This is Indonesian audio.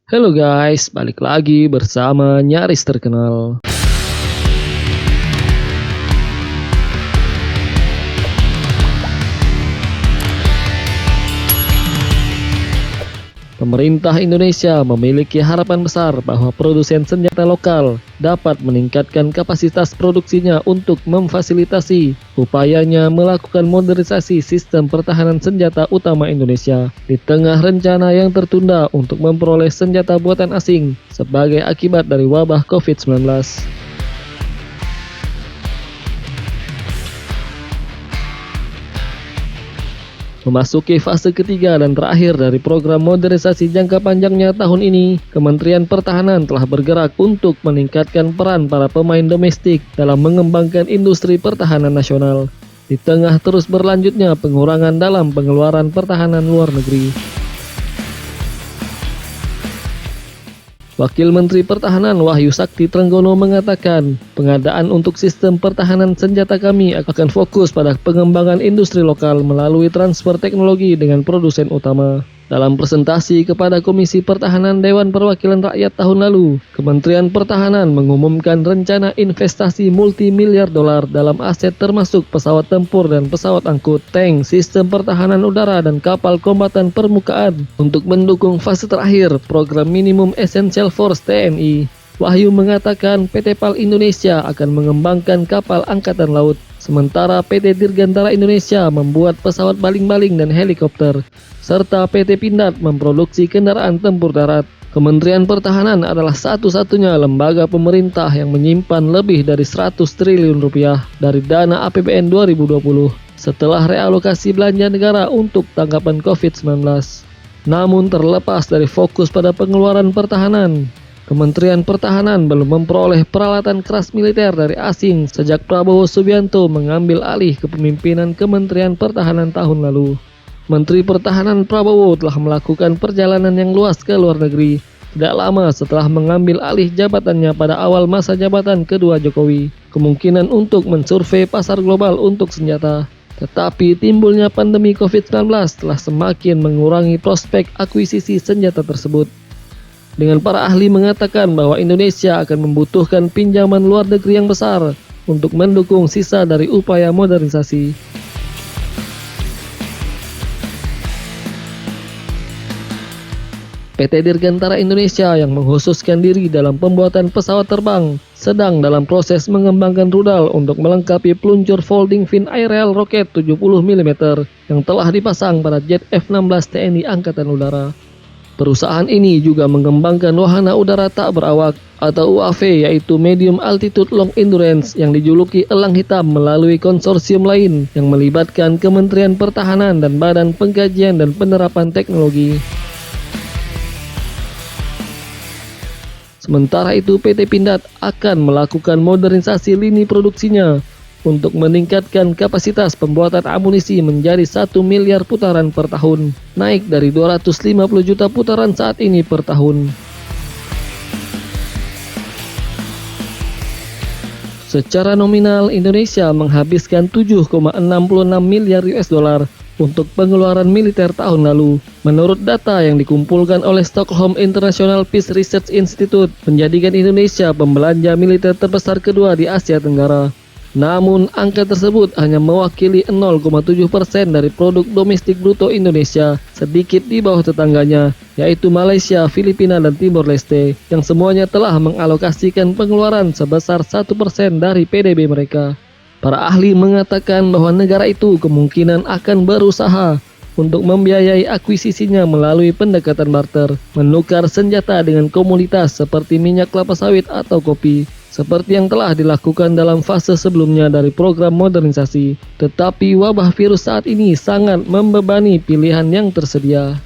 Halo guys, balik lagi bersama Nyaris Terkenal. Pemerintah Indonesia memiliki harapan besar bahwa produsen senjata lokal dapat meningkatkan kapasitas produksinya untuk memfasilitasi upayanya melakukan modernisasi sistem pertahanan senjata utama Indonesia di tengah rencana yang tertunda untuk memperoleh senjata buatan asing sebagai akibat dari wabah COVID-19. Memasuki fase ketiga dan terakhir dari program modernisasi jangka panjangnya tahun ini, Kementerian Pertahanan telah bergerak untuk meningkatkan peran para pemain domestik dalam mengembangkan industri pertahanan nasional, di tengah terus berlanjutnya pengurangan dalam pengeluaran pertahanan luar negeri. Wakil Menteri Pertahanan Wahyu Sakti Trenggono mengatakan, pengadaan untuk sistem pertahanan senjata kami akan fokus pada pengembangan industri lokal melalui transfer teknologi dengan produsen utama. Dalam presentasi kepada Komisi Pertahanan Dewan Perwakilan Rakyat tahun lalu, Kementerian Pertahanan mengumumkan rencana investasi multi-miliar dolar dalam aset termasuk pesawat tempur dan pesawat angkut, tank, sistem pertahanan udara, dan kapal kombatan permukaan untuk mendukung fase terakhir program Minimum Essential Force TNI. Wahyu mengatakan PT PAL Indonesia akan mengembangkan kapal angkatan laut, sementara PT Dirgantara Indonesia membuat pesawat baling-baling dan helikopter, serta PT Pindad memproduksi kendaraan tempur darat. Kementerian Pertahanan adalah satu-satunya lembaga pemerintah yang menyimpan lebih dari 100 triliun rupiah dari dana APBN 2020 setelah realokasi belanja negara untuk tanggapan COVID-19. Namun terlepas dari fokus pada pengeluaran pertahanan, Kementerian Pertahanan belum memperoleh peralatan keras militer dari asing sejak Prabowo Subianto mengambil alih kepemimpinan Kementerian Pertahanan tahun lalu. Menteri Pertahanan Prabowo telah melakukan perjalanan yang luas ke luar negeri tidak lama setelah mengambil alih jabatannya pada awal masa jabatan kedua Jokowi, kemungkinan untuk mensurvei pasar global untuk senjata. Tetapi timbulnya pandemi COVID-19 telah semakin mengurangi prospek akuisisi senjata tersebut. Dengan para ahli mengatakan bahwa Indonesia akan membutuhkan pinjaman luar negeri yang besar untuk mendukung sisa dari upaya modernisasi. PT Dirgantara Indonesia yang mengkhususkan diri dalam pembuatan pesawat terbang sedang dalam proses mengembangkan rudal untuk melengkapi peluncur folding fin aerial roket 70 mm yang telah dipasang pada jet F-16 TNI Angkatan Udara. Perusahaan ini juga mengembangkan wahana udara tak berawak atau UAV, yaitu Medium Altitude Long Endurance, yang dijuluki Elang Hitam, melalui konsorsium lain yang melibatkan Kementerian Pertahanan dan Badan Pengkajian dan Penerapan Teknologi. Sementara itu, PT Pindad akan melakukan modernisasi lini produksinya untuk meningkatkan kapasitas pembuatan amunisi menjadi 1 miliar putaran per tahun, naik dari 250 juta putaran saat ini per tahun. Secara nominal, Indonesia menghabiskan 7,66 miliar US dollar untuk pengeluaran militer tahun lalu. Menurut data yang dikumpulkan oleh Stockholm International Peace Research Institute, menjadikan Indonesia pembelanja militer terbesar kedua di Asia Tenggara. Namun, angka tersebut hanya mewakili 0,7% dari produk domestik bruto Indonesia, sedikit di bawah tetangganya, yaitu Malaysia, Filipina, dan Timor Leste, yang semuanya telah mengalokasikan pengeluaran sebesar 1% dari PDB mereka. Para ahli mengatakan bahwa negara itu kemungkinan akan berusaha untuk membiayai akuisisinya melalui pendekatan barter, menukar senjata dengan komoditas seperti minyak kelapa sawit atau kopi, seperti yang telah dilakukan dalam fase sebelumnya dari program modernisasi. Tetapi wabah virus saat ini sangat membebani pilihan yang tersedia.